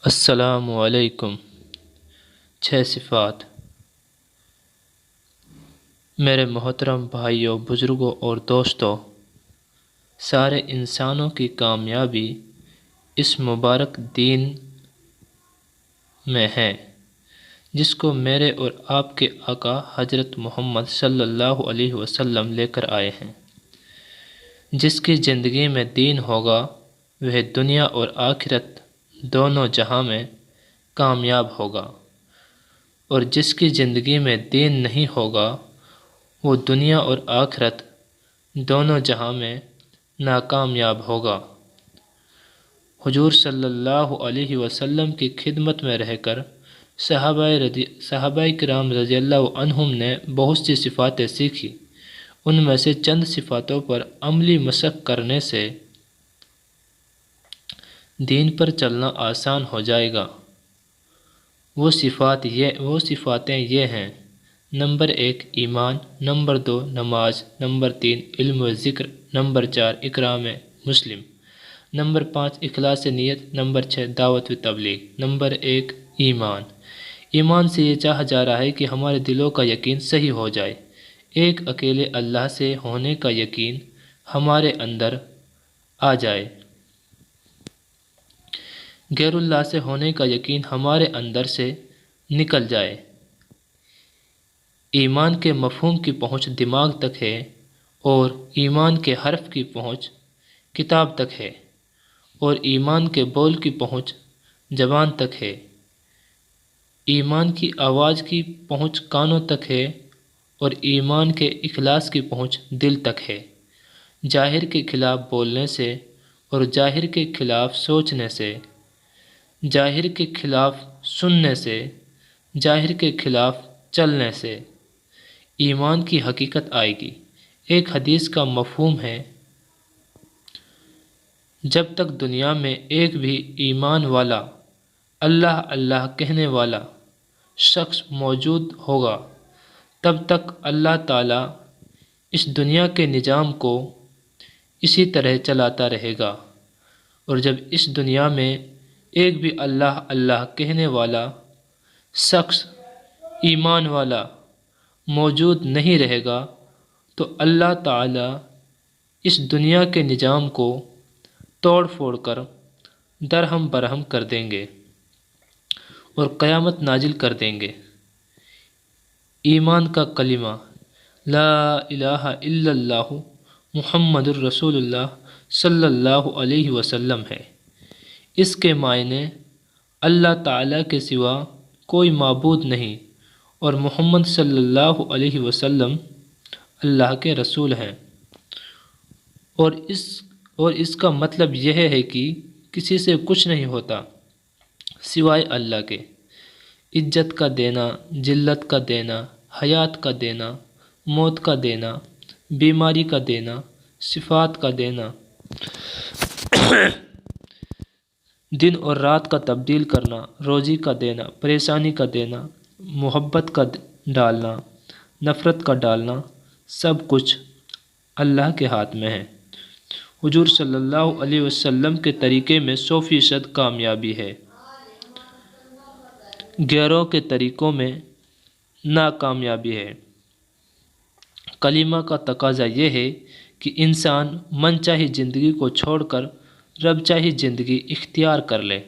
السلام علیکم۔ 6 صفات۔ میرے محترم بھائیوں، بزرگوں اور دوستوں، سارے انسانوں کی کامیابی اس مبارک دین میں ہے جس کو میرے اور آپ کے آقا حضرت محمد صلی اللہ علیہ وسلم لے کر آئے ہیں۔ جس کی زندگی میں دین ہوگا وہ دنیا اور آخرت دونوں جہاں میں کامیاب ہوگا، اور جس کی زندگی میں دین نہیں ہوگا وہ دنیا اور آخرت دونوں جہاں میں ناکامیاب ہوگا۔ حضور صلی اللہ علیہ وسلم کی خدمت میں رہ کر صحابہ کرام رضی اللہ عنہم نے بہت سی صفاتیں سیکھی۔ ان میں سے چند صفاتوں پر عملی مشق کرنے سے دین پر چلنا آسان ہو جائے گا۔ وہ صفاتیں یہ ہیں: نمبر 1 ایمان، نمبر 2 نماز، نمبر 3 علم و ذکر، نمبر 4 اکرام مسلم، نمبر 5 اخلاص نیت، نمبر 6 دعوت و تبلیغ۔ نمبر 1 ایمان۔ ایمان سے یہ چاہا جا رہا ہے کہ ہمارے دلوں کا یقین صحیح ہو جائے۔ ایک اکیلے اللہ سے ہونے کا یقین ہمارے اندر آ جائے، غیر اللہ سے ہونے کا یقین ہمارے اندر سے نکل جائے۔ ایمان کے مفہوم کی پہنچ دماغ تک ہے، اور ایمان کے حرف کی پہنچ کتاب تک ہے، اور ایمان کے بول کی پہنچ زبان تک ہے۔ ایمان کی آواز کی پہنچ کانوں تک ہے، اور ایمان کے اخلاص کی پہنچ دل تک ہے۔ ظاہر کے خلاف بولنے سے اور ظاہر کے خلاف سوچنے سے، ظاہر کے خلاف سننے سے، ظاہر کے خلاف چلنے سے ایمان کی حقیقت آئے گی۔ ایک حدیث کا مفہوم ہے: جب تک دنیا میں ایک بھی ایمان والا اللہ اللہ کہنے والا شخص موجود ہوگا تب تک اللہ تعالیٰ اس دنیا کے نظام کو اسی طرح چلاتا رہے گا، اور جب اس دنیا میں ایک بھی اللہ اللہ کہنے والا شخص ایمان والا موجود نہیں رہے گا تو اللہ تعالیٰ اس دنیا کے نظام کو توڑ پھوڑ کر درہم برہم کر دیں گے اور قیامت نازل کر دیں گے۔ ایمان کا کلمہ لا الہ الا اللہ محمد الرسول اللہ صلی اللہ علیہ وسلم ہے۔ اس کے معنی اللہ تعالیٰ کے سوا کوئی معبود نہیں، اور محمد صلی اللہ علیہ وسلم اللہ کے رسول ہیں، اور اس کا مطلب یہ ہے کہ کسی سے کچھ نہیں ہوتا سوائے اللہ کے۔ عزت کا دینا، ذلت کا دینا، حیات کا دینا، موت کا دینا، بیماری کا دینا، صفات کا دینا، دن اور رات کا تبدیل کرنا، روزی کا دینا، پریشانی کا دینا، محبت کا ڈالنا، نفرت کا ڈالنا، سب کچھ اللہ کے ہاتھ میں ہے۔ حضور صلی اللہ علیہ وسلم کے طریقے میں 100% کامیابی ہے، غیروں کے طریقوں میں ناکامیابی ہے۔ کلمہ کا تقاضا یہ ہے کہ انسان من چاہی زندگی کو چھوڑ کر رب چاہی زندگی اختیار کر لے۔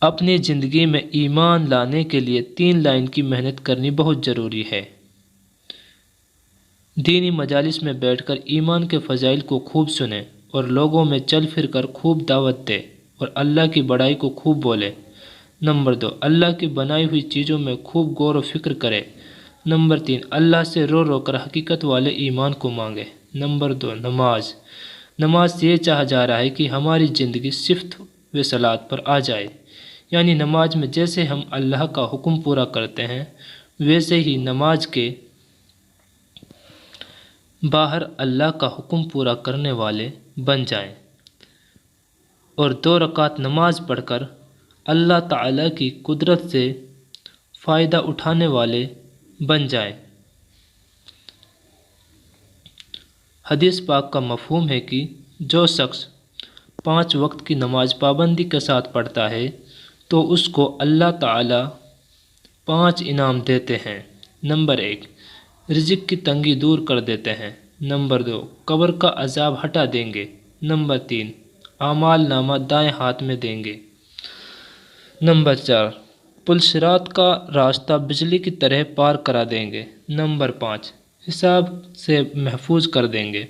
اپنی زندگی میں ایمان لانے کے لیے 3 لائن کی محنت کرنی بہت ضروری ہے۔ دینی مجالس میں بیٹھ کر ایمان کے فضائل کو خوب سنیں، اور لوگوں میں چل پھر کر خوب دعوت دے اور اللہ کی بڑائی کو خوب بولے۔ نمبر 2 اللہ کی بنائی ہوئی چیزوں میں خوب غور و فکر کرے۔ نمبر 3 اللہ سے رو رو کر حقیقت والے ایمان کو مانگے۔ نمبر 2 نماز۔ نماز سے یہ چاہا جا رہا ہے کہ ہماری زندگی صفت و صلات پر آ جائے، یعنی نماز میں جیسے ہم اللہ کا حکم پورا کرتے ہیں ویسے ہی نماز کے باہر اللہ کا حکم پورا کرنے والے بن جائیں، اور 2 رکعت نماز پڑھ کر اللہ تعالیٰ کی قدرت سے فائدہ اٹھانے والے بن جائیں۔ حدیث پاک کا مفہوم ہے کہ جو شخص 5 وقت کی نماز پابندی کے ساتھ پڑھتا ہے تو اس کو اللہ تعالی 5 انعام دیتے ہیں۔ نمبر 1، رزق کی تنگی دور کر دیتے ہیں۔ نمبر 2، قبر کا عذاب ہٹا دیں گے۔ نمبر 3، اعمال نامہ دائیں ہاتھ میں دیں گے۔ نمبر 4، پل صراط کا راستہ بجلی کی طرح پار کرا دیں گے۔ نمبر 5، حساب سے محفوظ کر دیں گے۔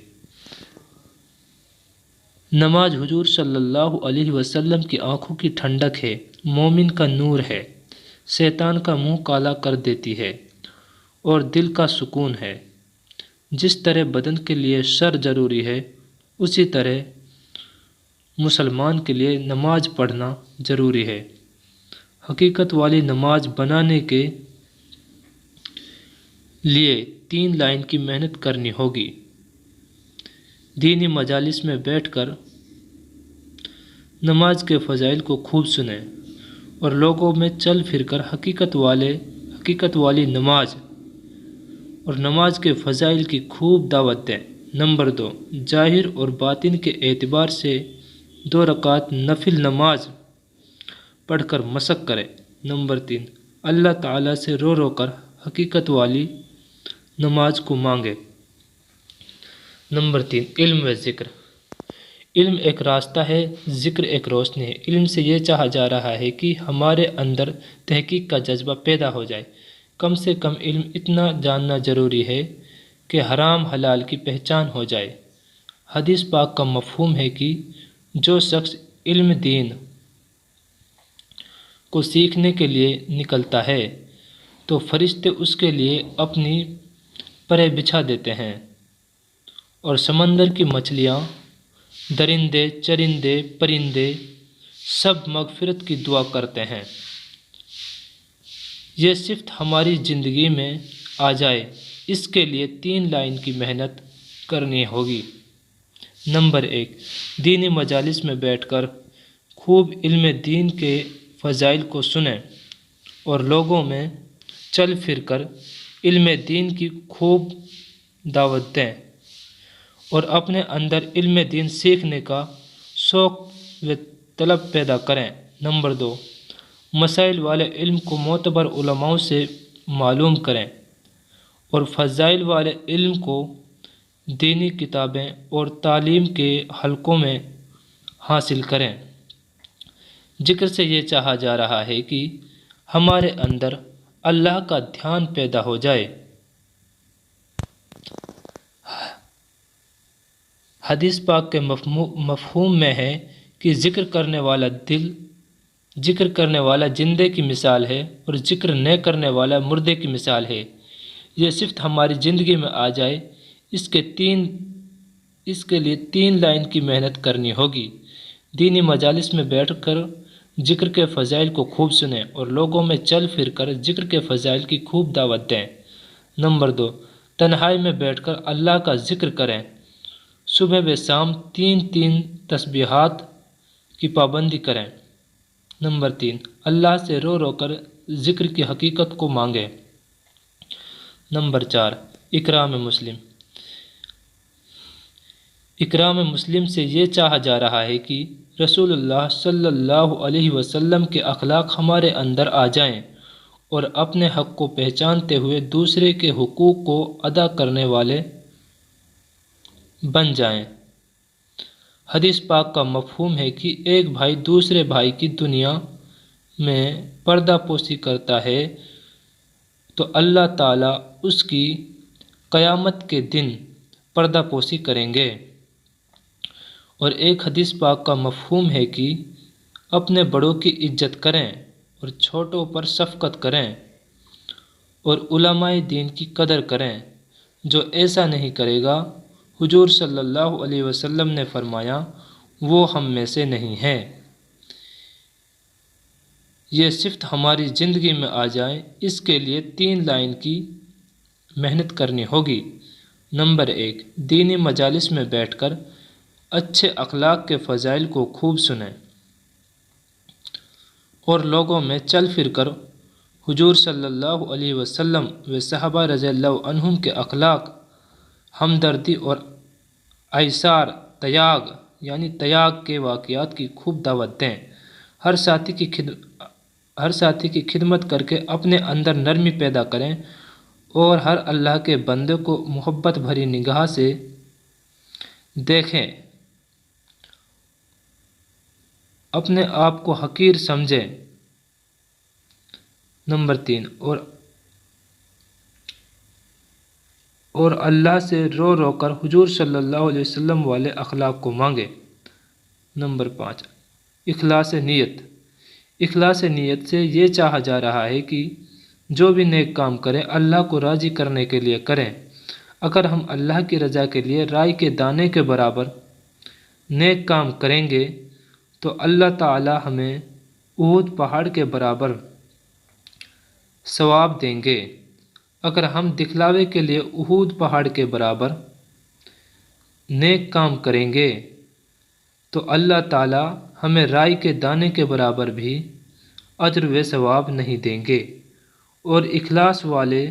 نماز حضور صلی اللہ علیہ وسلم کی آنکھوں کی ٹھنڈک ہے، مومن کا نور ہے، شیطان کا منہ کالا کر دیتی ہے اور دل کا سکون ہے۔ جس طرح بدن کے لیے سر ضروری ہے، اسی طرح مسلمان کے لیے نماز پڑھنا ضروری ہے۔ حقیقت والی نماز بنانے کے لیے 3 لائن کی محنت کرنی ہوگی۔ دینی مجالس میں بیٹھ کر نماز کے فضائل کو خوب سنیں اور لوگوں میں چل پھر کر حقیقت والی نماز اور نماز کے فضائل کی خوب دعوت دیں۔ نمبر 2، ظاہر اور باطن کے اعتبار سے 2 رکعت نفل نماز پڑھ کر مشق کریں۔ نمبر 3، اللہ تعالیٰ سے رو رو کر حقیقت والی نماز کو مانگے۔ نمبر 3، علم و ذکر۔ علم ایک راستہ ہے، ذکر ایک روشنی ہے۔ علم سے یہ چاہا جا رہا ہے کہ ہمارے اندر تحقیق کا جذبہ پیدا ہو جائے۔ کم سے کم علم اتنا جاننا ضروری ہے کہ حرام حلال کی پہچان ہو جائے۔ حدیث پاک کا مفہوم ہے کہ جو شخص علم دین کو سیکھنے کے لیے نکلتا ہے تو فرشتے اس کے لیے اپنی پرے بچھا دیتے ہیں اور سمندر کی مچھلیاں، درندے، چرندے، پرندے سب مغفرت کی دعا کرتے ہیں۔ یہ صفت ہماری زندگی میں آ جائے، اس کے لیے 3 لائن کی محنت کرنی ہوگی۔ نمبر 1، دینی مجالس میں بیٹھ کر خوب علم دین کے فضائل کو سنیں اور لوگوں میں چل پھر کر علم دین کی خوب دعوت دیں اور اپنے اندر علم دین سیکھنے کا شوق و طلب پیدا کریں۔ نمبر 2، مسائل والے علم کو معتبر علماء سے معلوم کریں اور فضائل والے علم کو دینی کتابیں اور تعلیم کے حلقوں میں حاصل کریں۔ ذکر سے یہ چاہا جا رہا ہے کہ ہمارے اندر اللہ کا دھیان پیدا ہو جائے۔ حدیث پاک کے مفہوم میں ہے کہ ذکر کرنے والا زندے کی مثال ہے اور ذکر نہ کرنے والا مردے کی مثال ہے۔ یہ صفت ہماری زندگی میں آ جائے، اس کے لیے 3 لائن کی محنت کرنی ہوگی۔ دینی مجالس میں بیٹھ کر ذکر کے فضائل کو خوب سنیں اور لوگوں میں چل پھر کر ذکر کے فضائل کی خوب دعوت دیں۔ نمبر 2، تنہائی میں بیٹھ کر اللہ کا ذکر کریں۔ صبح و شام 3 تسبیحات کی پابندی کریں۔ نمبر 3، اللہ سے رو رو کر ذکر کی حقیقت کو مانگیں۔ نمبر 4، اکرام مسلم۔ اکرام مسلم سے یہ چاہا جا رہا ہے کہ رسول اللہ صلی اللہ علیہ وسلم کے اخلاق ہمارے اندر آ جائیں اور اپنے حق کو پہچانتے ہوئے دوسرے کے حقوق کو ادا کرنے والے بن جائیں۔ حدیث پاک کا مفہوم ہے کہ ایک بھائی دوسرے بھائی کی دنیا میں پردہ پوشی کرتا ہے تو اللہ تعالیٰ اس کی قیامت کے دن پردہ پوشی کریں گے۔ اور ایک حدیث پاک کا مفہوم ہے کہ اپنے بڑوں کی عزت کریں اور چھوٹوں پر شفقت کریں اور علماء دین کی قدر کریں۔ جو ایسا نہیں کرے گا، حضور صلی اللہ علیہ وسلم نے فرمایا، وہ ہم میں سے نہیں ہے۔ یہ صفت ہماری زندگی میں آ جائے، اس کے لیے 3 لائن کی محنت کرنی ہوگی۔ نمبر 1، دینی مجالس میں بیٹھ کر اچھے اخلاق کے فضائل کو خوب سنیں اور لوگوں میں چل پھر کر حضور صلی اللہ علیہ وسلم و صحابہ رضی اللہ عنہم کے اخلاق، ہمدردی اور ایثار، تیاگ یعنی تیاگ کے واقعات کی خوب دعوت دیں۔ ہر ساتھی کی خدمت کر کے اپنے اندر نرمی پیدا کریں اور ہر اللہ کے بندے کو محبت بھری نگاہ سے دیکھیں۔ اپنے آپ کو حقیر سمجھیں۔ نمبر 3، اور اللہ سے رو رو کر حضور صلی اللہ علیہ وسلم والے اخلاق کو مانگے۔ نمبر 5، اخلاص نیت۔ اخلاص نیت سے یہ چاہا جا رہا ہے کہ جو بھی نیک کام کریں اللہ کو راضی کرنے کے لیے کریں۔ اگر ہم اللہ کی رضا کے لیے رائی کے دانے کے برابر نیک کام کریں گے تو اللہ تعالی ہمیں احد پہاڑ کے برابر ثواب دیں گے۔ اگر ہم دکھلاوے کے لیے احد پہاڑ کے برابر نیک کام کریں گے تو اللہ تعالی ہمیں رائی کے دانے کے برابر بھی اجر و ثواب نہیں دیں گے۔ اور اخلاص والے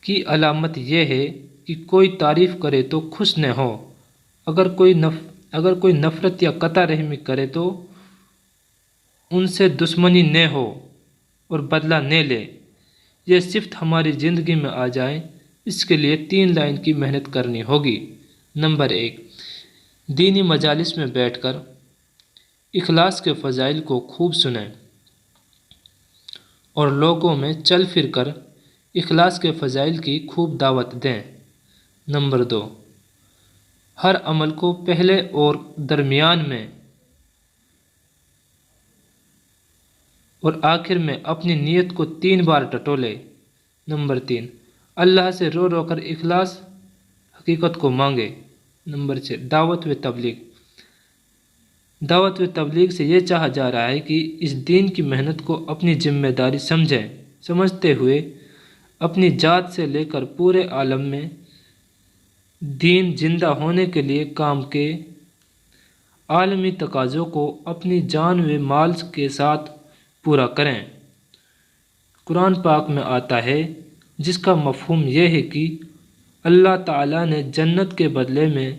کی علامت یہ ہے کہ کوئی تعریف کرے تو خوش نہ ہو، اگر کوئی نفرت یا قطع رحمی کرے تو ان سے دشمنی نہ ہو اور بدلہ نہ لے۔ یہ صفت ہماری زندگی میں آ جائے اس کے لیے 3 لائن کی محنت کرنی ہوگی۔ نمبر 1، دینی مجالس میں بیٹھ کر اخلاص کے فضائل کو خوب سنیں اور لوگوں میں چل پھر کر اخلاص کے فضائل کی خوب دعوت دیں۔ نمبر 2، ہر عمل کو پہلے اور درمیان میں اور آخر میں اپنی نیت کو 3 بار ٹٹولے۔ نمبر 3، اللہ سے رو رو کر اخلاص حقیقت کو مانگے۔ نمبر 6، دعوت و تبلیغ۔ دعوت و تبلیغ سے یہ چاہا جا رہا ہے کہ اس دین کی محنت کو اپنی ذمہ داری سمجھتے ہوئے اپنی ذات سے لے کر پورے عالم میں دین زندہ ہونے کے لیے کام کے عالمی تقاضوں کو اپنی جان و مال کے ساتھ پورا کریں۔ قرآن پاک میں آتا ہے جس کا مفہوم یہ ہے کہ اللہ تعالیٰ نے جنت کے بدلے میں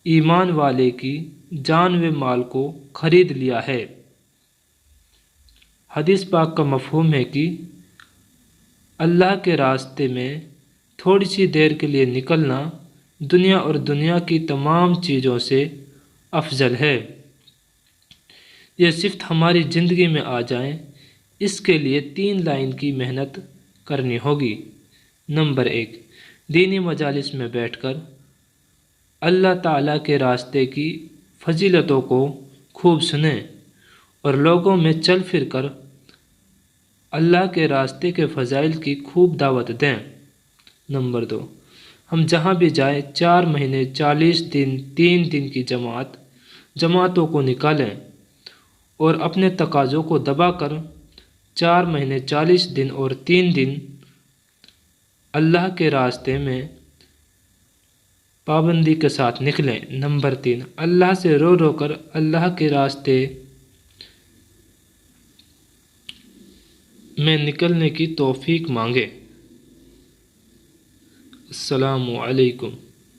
ایمان والے کی جان و مال کو خرید لیا ہے۔ حدیث پاک کا مفہوم ہے کہ اللہ کے راستے میں تھوڑی سی دیر کے لیے نکلنا دنیا اور دنیا کی تمام چیزوں سے افضل ہے۔ یہ صفت ہماری زندگی میں آ جائیں اس کے لیے 3 لائن کی محنت کرنی ہوگی۔ نمبر 1، دینی مجالس میں بیٹھ کر اللہ تعالیٰ کے راستے کی فضیلتوں کو خوب سنیں اور لوگوں میں چل پھر کر اللہ کے راستے کے فضائل کی خوب دعوت دیں۔ نمبر 2، ہم جہاں بھی جائیں 4 مہینے 40 دن 3 دن کی جماعتوں کو نکالیں اور اپنے تقاضوں کو دبا کر 4 مہینے 40 دن اور 3 دن اللہ کے راستے میں پابندی کے ساتھ نکلیں۔ نمبر 3، اللہ سے رو رو کر اللہ کے راستے میں نکلنے کی توفیق مانگے۔ السلام علیکم۔